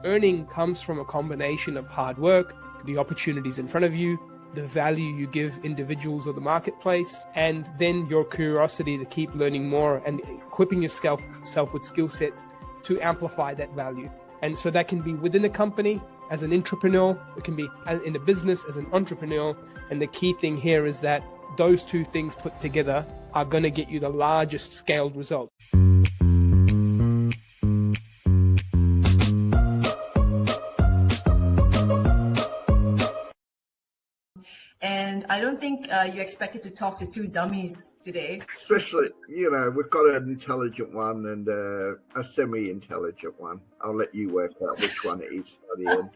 earning comes from a combination of hard work, the opportunities in front of you, the value you give individuals or the marketplace, and then your curiosity to keep learning more and equipping yourself with skill sets to amplify that value. And so that can be within a company as an entrepreneur, it can be in a business as an entrepreneur. And the key thing here is that those two things put together are going to get you the largest scaled result. And I don't think you expected to talk to two dummies today. Especially, we've got an intelligent one and a semi-intelligent one. I'll let you work out which one it is by the end.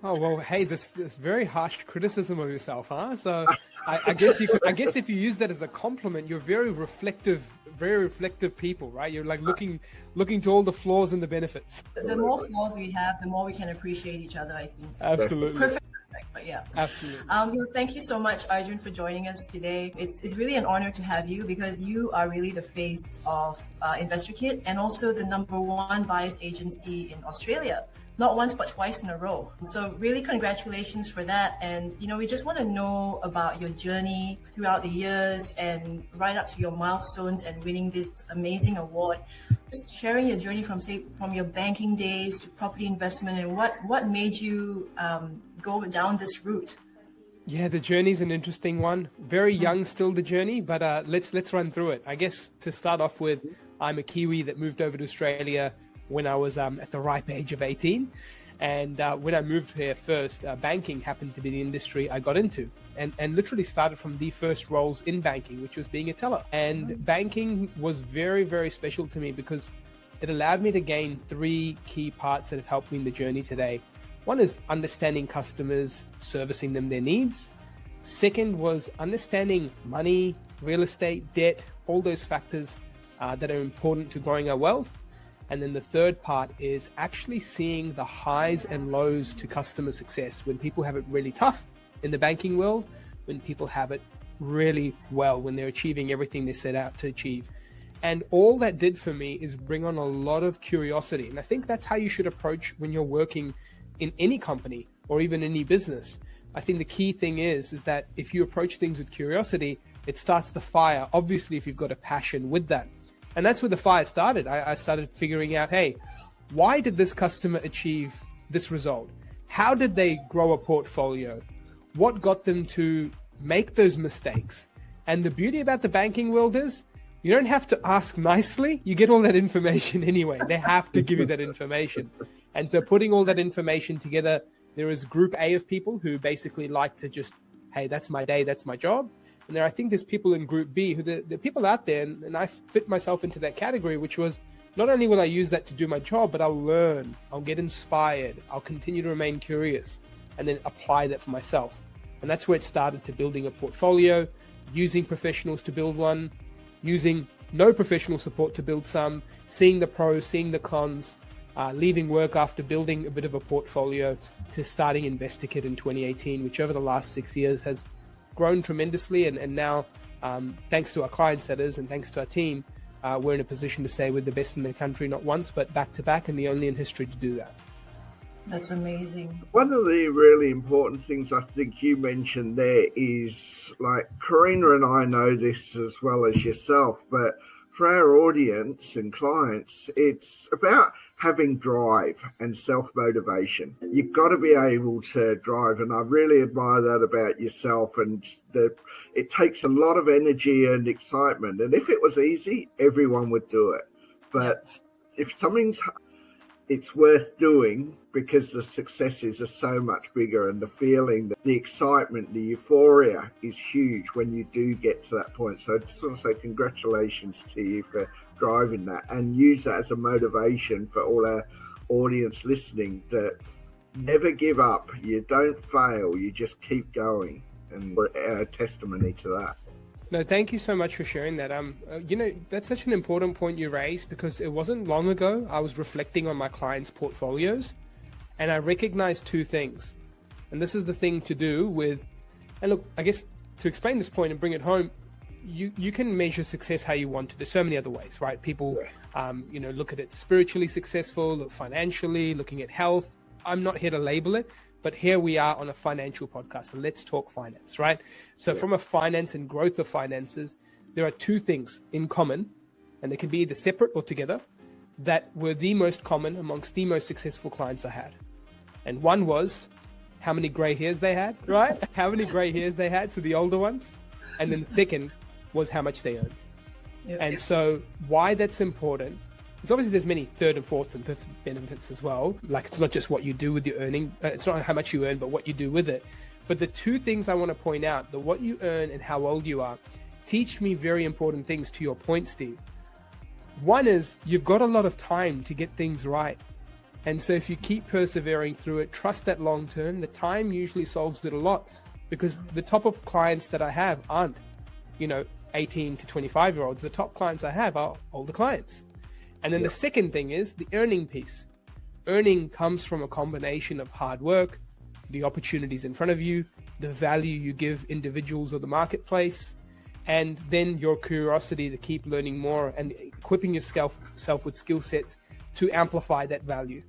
Oh, well, hey, this very harsh criticism of yourself, huh? So I guess if you use that as a compliment, you're very reflective people, right? You're like looking to all the flaws and the benefits. The more flaws we have, the more we can appreciate each other, I think. Absolutely. Perfect. But yeah, absolutely. Thank you so much, Arjun, for joining us today. It's really an honor to have you because you are really the face of InvestorKit and also the #1 buyers agency in Australia. Not once, but twice in a row. So really congratulations for that. And, we just want to know about your journey throughout the years and right up to your milestones and winning this amazing award. Just sharing your journey from your banking days to property investment and what made you go down this route. Yeah, the journey's an interesting one. Very young still, the journey, but let's run through it. I guess to start off with, I'm a Kiwi that moved over to Australia when I was at the ripe age of 18. And when I moved here first, banking happened to be the industry I got into and literally started from the first roles in banking, which was being a teller. And banking was very, very special to me because it allowed me to gain 3 key parts that have helped me in the journey today. One is understanding customers, servicing them their needs. Second was understanding money, real estate, debt, all those factors that are important to growing our wealth. And then the third part is actually seeing the highs and lows to customer success when people have it really tough in the banking world, when people have it really well, when they're achieving everything they set out to achieve. And all that did for me is bring on a lot of curiosity. And I think that's how you should approach when you're working in any company or even any business. I think the key thing is that if you approach things with curiosity, it starts the fire, obviously, if you've got a passion with that. And that's where the fire started. I started figuring out, hey, why did this customer achieve this result? How did they grow a portfolio? What got them to make those mistakes? And the beauty about the banking world is you don't have to ask nicely. You get all that information anyway. They have to give you that information. And so putting all that information together, there is group A of people who basically like to just, hey, that's my day, that's my job. And I think there's people in group B who the people out there, and I fit myself into that category, which was not only will I use that to do my job, but I'll learn, I'll get inspired, I'll continue to remain curious, and then apply that for myself. And that's where it started to building a portfolio, using professionals to build one, using no professional support to build some, seeing the pros, seeing the cons, leaving work after building a bit of a portfolio to starting InvestorKit in 2018, which over the last 6 years has grown tremendously, and now thanks to our clients, that is, and thanks to our team, we're in a position to say we're the best in the country, not once but back to back, and the only in history to do that. That's amazing. One of the really important things I think you mentioned there is, like, Karina and I know this as well as yourself, but for our audience and clients, it's about having drive and self-motivation. You've got to be able to drive, and I really admire that about yourself. And it takes a lot of energy and excitement. And if it was easy, everyone would do it. But if something's, it's worth doing because the successes are so much bigger, and the feeling, the excitement, the euphoria is huge when you do get to that point. So I just want to say congratulations to you for driving that, and use that as a motivation for all our audience listening, that never give up. You don't fail, you just keep going, and we're a testimony to that. No, thank you so much for sharing that. That's such an important point you raised, because it wasn't long ago I was reflecting on my clients' portfolios, and I recognized 2 things. And this is the thing to do with, and look, I guess to explain this point and bring it home, you can measure success how you want to. There's so many other ways, right? People, look at it spiritually successful, look financially, looking at health, I'm not here to label it, but here we are on a financial podcast. So let's talk finance, right? So from a finance and growth of finances, there are two things in common, and they can be either separate or together, that were the most common amongst the most successful clients I had. And one was how many gray hairs they had, right? How many gray hairs they had, so the older ones. And then the second was how much they earned. And so why that's important, it's obviously there's many third and fourth and fifth benefits as well. Like it's not just what you do with your earning, it's not how much you earn, but what you do with it. But the two things I want to point out, the what you earn and how old you are, teach me very important things to your point, Steve. One is you've got a lot of time to get things right. And so if you keep persevering through it, trust that long term, the time usually solves it a lot, because the top of clients that I have aren't, 18 to 25-year-olds. The top clients I have are older clients. And then the second thing is the earning piece. Earning comes from a combination of hard work, the opportunities in front of you, the value you give individuals or the marketplace, and then your curiosity to keep learning more and equipping yourself with skill sets to amplify that value.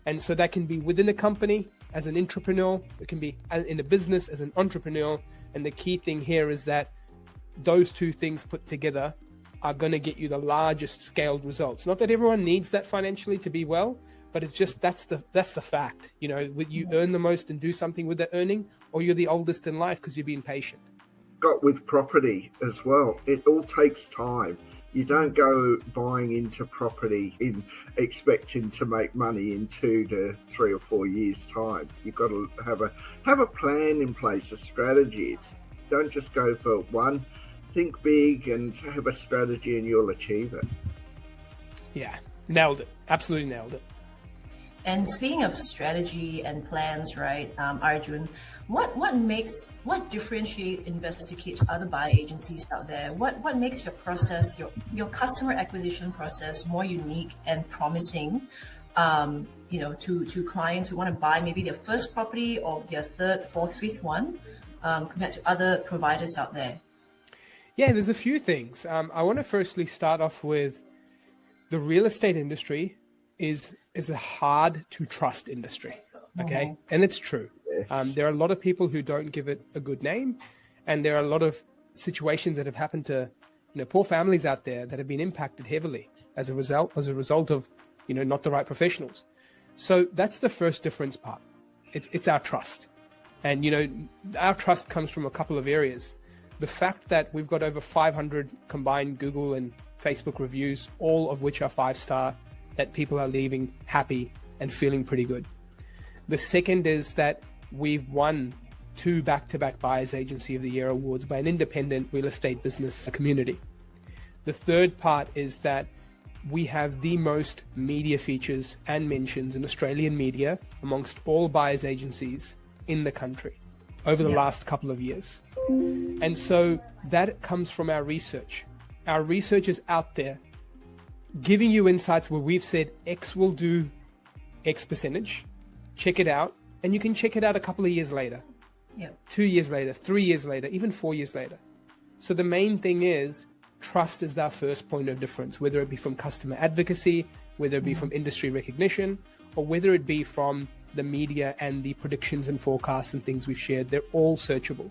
And so that can be within a company as an entrepreneur, it can be in a business as an entrepreneur. And the key thing here is that those two things put together are going to get you the largest scaled results. Not that everyone needs that financially to be well, but it's just that's the fact. You earn the most and do something with that earning, or you're the oldest in life because you've been patient. Got with property as well. It all takes time. You don't go buying into property in expecting to make money in 2 to 3 or 4 years' time. You've got to have a plan in place, a strategy. Don't just go for one. Think big and have a strategy, and you'll achieve it. Yeah, nailed it. Absolutely nailed it. And speaking of strategy and plans, right, Arjun, what differentiates InvestorKit to other buyer agencies out there? What makes your process, your customer acquisition process more unique and promising, to clients who want to buy maybe their first property or their third, fourth, fifth one, compared to other providers out there? Yeah, there's a few things. I want to firstly start off with the real estate industry is a hard to trust industry. Okay. And it's true. There are a lot of people who don't give it a good name. And there are a lot of situations that have happened to, poor families out there that have been impacted heavily as a result of, not the right professionals. So that's the first difference part. It's our trust. And, our trust comes from a couple of areas. The fact that we've got over 500 combined Google and Facebook reviews, all of which are 5-star, that people are leaving happy and feeling pretty good. The second is that we've won 2 back-to-back Buyers Agency of the Year awards by an independent real estate business community. The third part is that we have the most media features and mentions in Australian media amongst all buyers agencies in the country over the last couple of years. And so that comes from our research. Our research is out there giving you insights where we've said X will do X percentage, check it out, and you can check it out a couple of years later, 2 years later, 3 years later, even 4 years later. So the main thing is trust is our first point of difference, whether it be from customer advocacy, whether it be from industry recognition, or whether it be from the media and the predictions and forecasts and things we've shared. They're all searchable.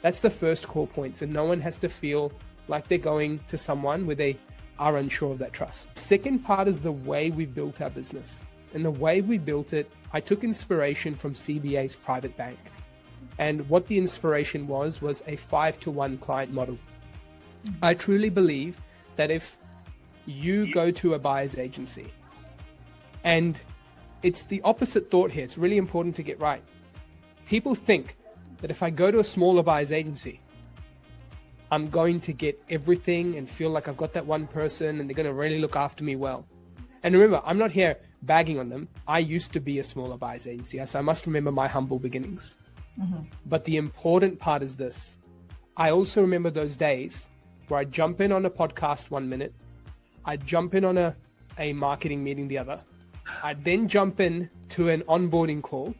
That's the first core point. So no one has to feel like they're going to someone where they are unsure of that trust. Second part is the way we built our business. And the way we built it, I took inspiration from CBA's private bank. And what the inspiration was a 5-to-1 client model. I truly believe that if you go to a buyer's agency, and it's the opposite thought here, it's really important to get right. People think that if I go to a smaller buyer's agency, I'm going to get everything and feel like I've got that one person and they're going to really look after me well. And remember, I'm not here bagging on them. I used to be a smaller buyer's agency, so I must remember my humble beginnings. But the important part is this. I also remember those days where I'd jump in on a podcast 1 minute, I'd jump in on a marketing meeting the other, I'd then jump in to an onboarding call,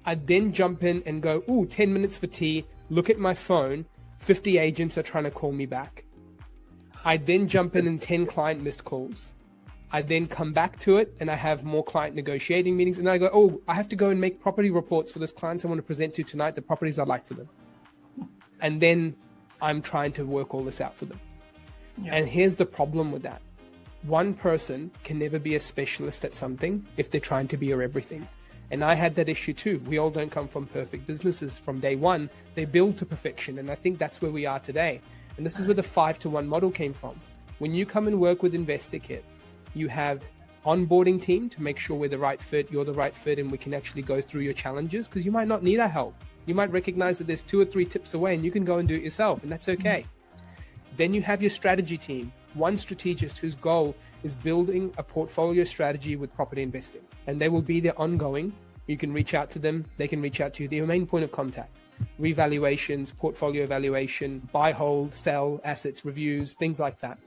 I'd then jump in and go, 10 minutes for tea, look at my phone, 50 agents are trying to call me back. I'd then jump in 10 client missed calls. I then come back to it and I have more client negotiating meetings. And then I go, oh, I have to go and make property reports for those clients I want to present to tonight, the properties I like for them. And then I'm trying to work all this out for them. Yeah. And here's the problem with that. One person can never be a specialist at something if they're trying to be your everything. And I had that issue too. We all don't come from perfect businesses from day one. They build to perfection. And I think that's where we are today. And this is where the 5-to-1 model came from. When you come and work with InvestorKit, you have onboarding team to make sure we're the right fit, you're the right fit, and we can actually go through your challenges, because you might not need our help. You might recognize that there's 2 or 3 tips away and you can go and do it yourself, and that's okay. Then you have your strategy team, one strategist whose goal is building a portfolio strategy with property investing. And they will be there ongoing. You can reach out to them. They can reach out to you. Their main point of contact. Revaluations, portfolio evaluation, buy, hold, sell, assets, reviews, things like that.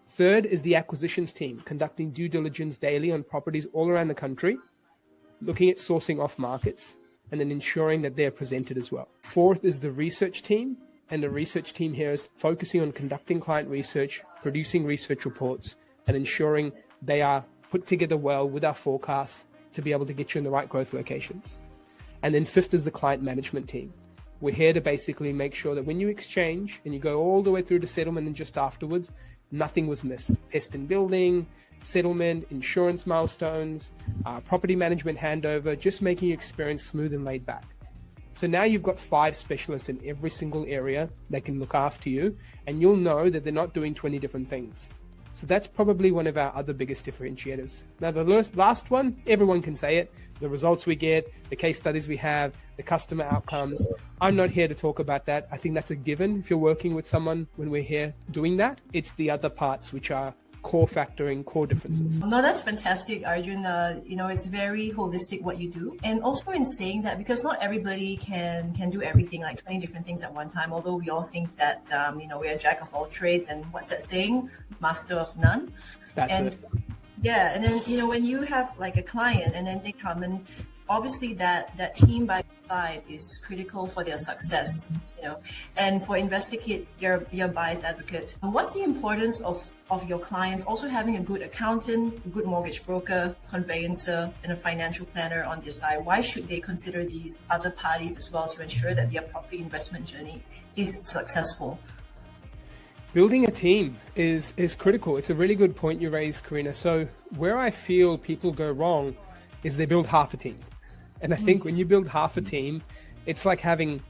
Third is the acquisitions team, conducting due diligence daily on properties all around the country, looking at sourcing off markets, and then ensuring that they're presented as well. Fourth is the research team. And the research team here is focusing on conducting client research, producing research reports, and ensuring they are put together well with our forecasts to be able to get you in the right growth locations. And then fifth is the client management team. We're here to basically make sure that when you exchange and you go all the way through to settlement and just afterwards, nothing was missed. Pest and building, settlement, insurance milestones, property management handover, just making your experience smooth and laid back. So now you've got 5 specialists in every single area that can look after you, and you'll know that they're not doing 20 different things. So that's probably one of our other biggest differentiators. Now, the last one, everyone can say it, the results we get, the case studies we have, the customer outcomes. I'm not here to talk about that. I think that's a given if you're working with someone when we're here doing that. It's the other parts which are core factoring, core differences. No, that's fantastic, Arjun. It's very holistic what you do. And also in saying that, because not everybody can do everything, like 20 different things at one time, although we all think that, we're a jack of all trades, and what's that saying? Master of none. That's it. Yeah, and then, when you have like a client and then they come, and obviously that team by your side is critical for their success, and for InvestorKit, your buyer's advocate. What's the importance of your clients also having a good accountant, a good mortgage broker, conveyancer, and a financial planner on their side? Why should they consider these other parties as well to ensure that their property investment journey is successful? Building a team is critical. It's a really good point you raised, Karina. So where I feel people go wrong is they build half a team. And I think when you build half a team, it's like having,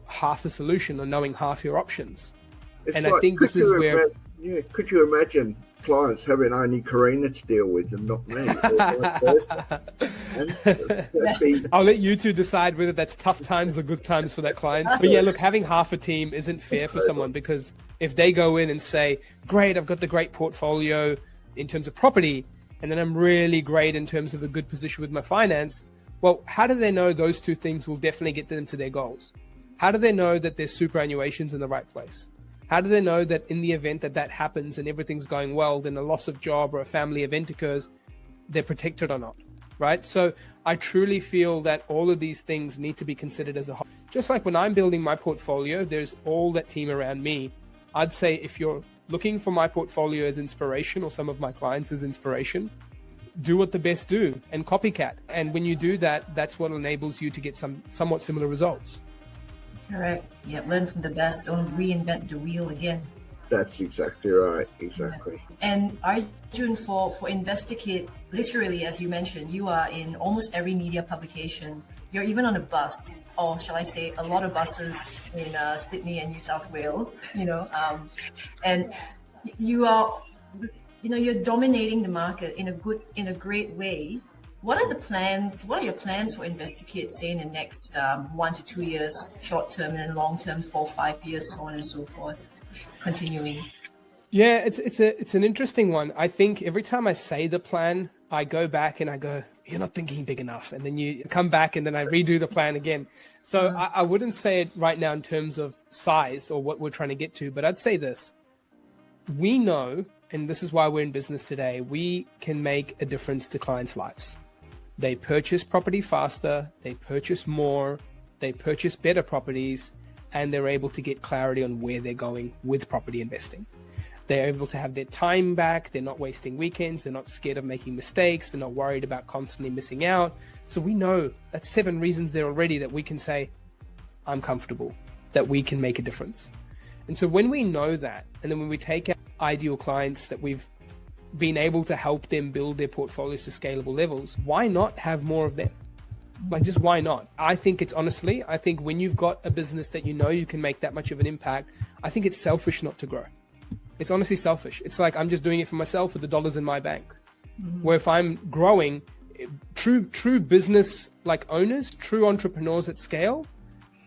half a solution or knowing half your options. I think this is where... could you imagine clients having only Karina to deal with and not me? I'll let you two decide whether that's tough times or good times for that client. But yeah, look, having half a team isn't fair for someone, because if they go in and say, great, I've got the great portfolio in terms of property, and then I'm really great in terms of a good position with my finance, well, how do they know those two things will definitely get them to their goals? How do they know that their superannuation's in the right place? How do they know that in the event that happens and everything's going well, then a loss of job or a family event occurs, they're protected or not, right? So I truly feel that all of these things need to be considered as a whole. Just like when I'm building my portfolio, there's all that team around me. I'd say if you're looking for my portfolio as inspiration, or some of my clients as inspiration, do what the best do and copycat. And when you do that, that's what enables you to get somewhat similar results. Correct. Yeah, learn from the best. Don't reinvent the wheel again. That's exactly right. Exactly. Yeah. And Arjun, for InvestorKit, literally, as you mentioned, you are in almost every media publication. You're even on a bus, or shall I say, a lot of buses in Sydney and New South Wales. And you are, you're dominating the market in a great way. What are your plans for InvestorKit, say in the next 1 to 2 years, short term, and then long term, 4, 5 years, so on and so forth, continuing? Yeah, it's an interesting one. I think every time I say the plan, I go back and I go, you're not thinking big enough. And then you come back and then I redo the plan again. So I wouldn't say it right now in terms of size or what we're trying to get to, but I'd say this. We know, and this is why we're in business today, we can make a difference to clients' lives. They purchase property faster, they purchase more, they purchase better properties, and they're able to get clarity on where they're going with property investing. They're able to have their time back. They're not wasting weekends. They're not scared of making mistakes. They're not worried about constantly missing out. So we know that's 7 reasons there already that we can say, I'm comfortable, that we can make a difference. And so when we know that, and then when we take our ideal clients that we've been able to help them build their portfolios to scalable levels, why not have more of them? Like, just why not? I think when you've got a business that you know you can make that much of an impact, I think it's selfish not to grow. It's honestly selfish. It's like, I'm just doing it for myself with the dollars in my bank. Where if I'm growing, true business like owners, true entrepreneurs at scale,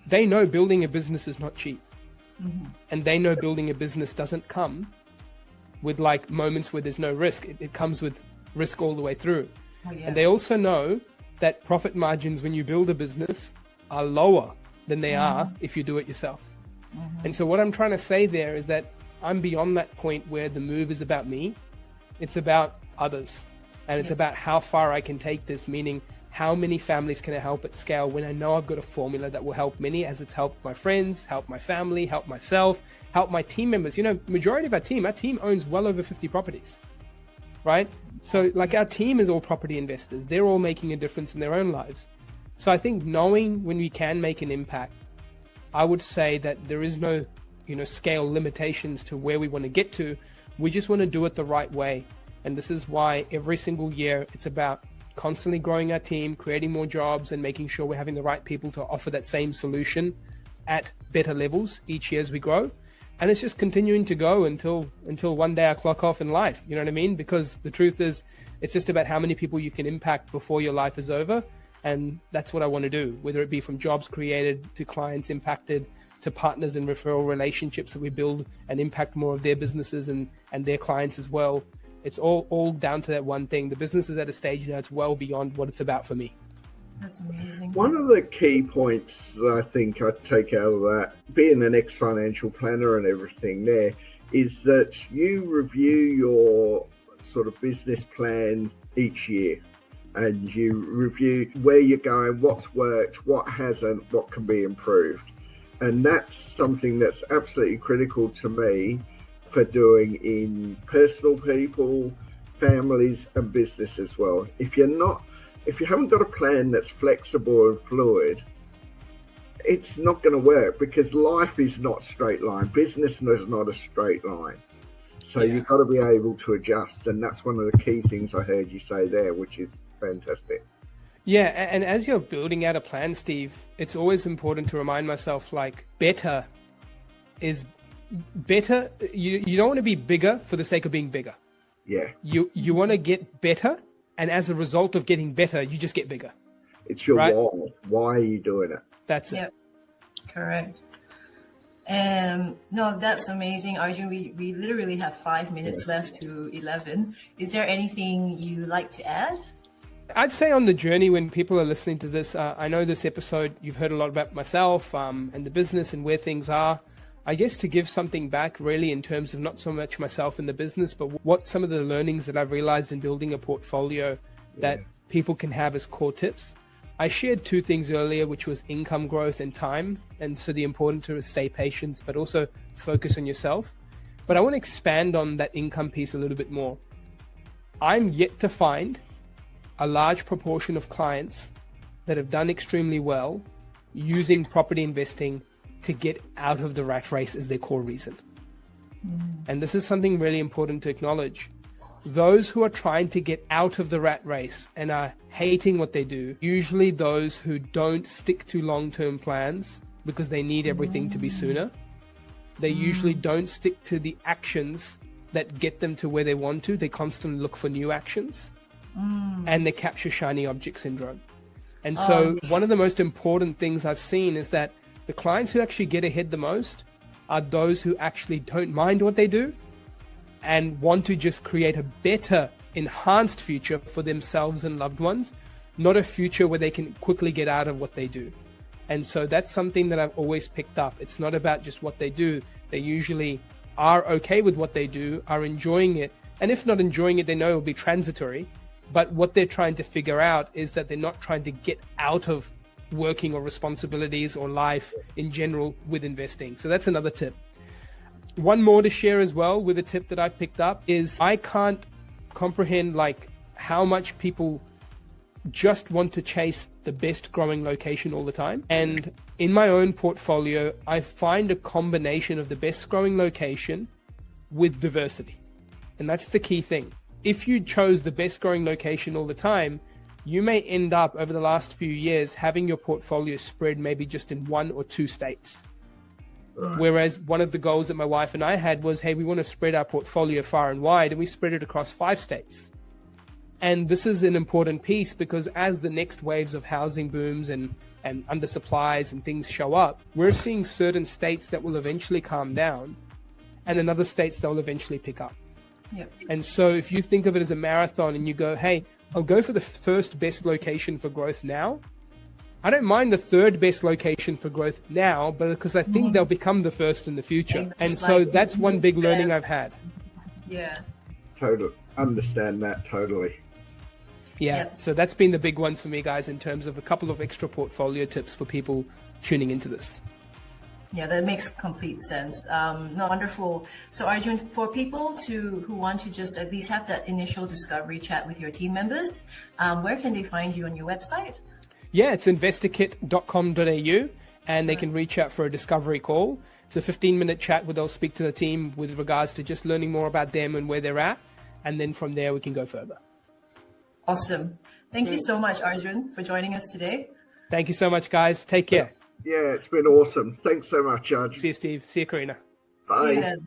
they know building a business is not cheap. And they know building a business doesn't come with like moments where there's no risk. It comes with risk all the way through. Oh, yeah. And they also know that profit margins when you build a business are lower than they are if you do it yourself. And so what I'm trying to say there is that I'm beyond that point where the move is about me. It's about others. And it's about how far I can take this, meaning how many families can I help at scale when I know I've got a formula that will help many, as it's helped my friends, help my family, help myself, help my team members. You know, majority of our team owns well over 50 properties, right? So like our team is all property investors. They're all making a difference in their own lives. So I think knowing when we can make an impact, I would say that there is no, scale limitations to where we want to get to. We just want to do it the right way. And this is why every single year it's about constantly growing our team, creating more jobs, and making sure we're having the right people to offer that same solution at better levels each year as we grow. And it's just continuing to go until one day I clock off in life. You know what I mean? Because the truth is, it's just about how many people you can impact before your life is over. And that's what I want to do, whether it be from jobs created to clients impacted to partners and referral relationships that we build and impact more of their businesses and their clients as well. It's all down to that one thing. The business is at a stage now, it's well beyond what it's about for me. That's amazing. One of the key points that I think I take out of that, being an ex-financial planner and everything there, is that you review your sort of business plan each year. And you review where you're going, what's worked, what hasn't, what can be improved. And that's something that's absolutely critical to me for doing in personal people, families and business as well. If you haven't got a plan that's flexible and fluid, it's not going to work, because life is not straight line. Business is not a straight line. So you've got to be able to adjust. And that's one of the key things I heard you say there, which is fantastic. Yeah, and as you're building out a plan, Steve, it's always important to remind myself, like, better is better. You don't want to be bigger for the sake of being bigger. Yeah. You want to get better, and as a result of getting better, you just get bigger. It's your why. Why are you doing it? That's it. Yep. Correct. No, that's amazing, Arjun. We literally have 5 minutes left to 11. Is there anything you like to add? I'd say on the journey, when people are listening to this, I know this episode, you've heard a lot about myself and the business and where things are. I guess to give something back really in terms of not so much myself and the business, but what some of the learnings that I've realized in building a portfolio that people can have as core tips. I shared 2 things earlier, which was income growth and time. And so the importance to stay patient, but also focus on yourself. But I want to expand on that income piece a little bit more. I'm yet to find a large proportion of clients that have done extremely well using property investing to get out of the rat race as their core reason. And this is something really important to acknowledge. Those who are trying to get out of the rat race and are hating what they do, usually those who don't stick to long-term plans because they need everything to be sooner. They usually don't stick to the actions that get them to where they want to. They constantly look for new actions. And they capture shiny object syndrome. And so one of the most important things I've seen is that the clients who actually get ahead the most are those who actually don't mind what they do and want to just create a better, enhanced future for themselves and loved ones, not a future where they can quickly get out of what they do. And so that's something that I've always picked up. It's not about just what they do. They usually are okay with what they do, are enjoying it. And if not enjoying it, they know it will be transitory. But what they're trying to figure out is that they're not trying to get out of working or responsibilities or life in general with investing. So that's another tip. One more to share as well with a tip that I've picked up is I can't comprehend like how much people just want to chase the best growing location all the time. And in my own portfolio, I find a combination of the best growing location with diversity. And that's the key thing. If you chose the best growing location all the time, you may end up over the last few years having your portfolio spread maybe just in 1 or 2 states. Right. Whereas one of the goals that my wife and I had was, hey, we want to spread our portfolio far and wide, and we spread it across 5 states. And this is an important piece because as the next waves of housing booms and undersupplies and things show up, we're seeing certain states that will eventually calm down and in other states that will eventually pick up. Yep. And so if you think of it as a marathon and you go, hey, I'll go for the first best location for growth now, I don't mind the third best location for growth now, but because I think they'll become the first in the future. And so that's one big learning I've had. Yeah. Totally. Understand that totally. Yeah. Yep. So that's been the big ones for me, guys, in terms of a couple of extra portfolio tips for people tuning into this. Yeah, that makes complete sense. No, wonderful. So Arjun, for people who want to just at least have that initial discovery chat with your team members, where can they find you on your website? Yeah, it's investorkit.com.au, and they can reach out for a discovery call. It's a 15-minute chat where they'll speak to the team with regards to just learning more about them and where they're at. And then from there, we can go further. Awesome. Thank you so much, Arjun, for joining us today. Thank you so much, guys. Take care. Yeah, it's been awesome. Thanks so much, Arjun. See you, Steve. See you, Karina. Bye. See you then.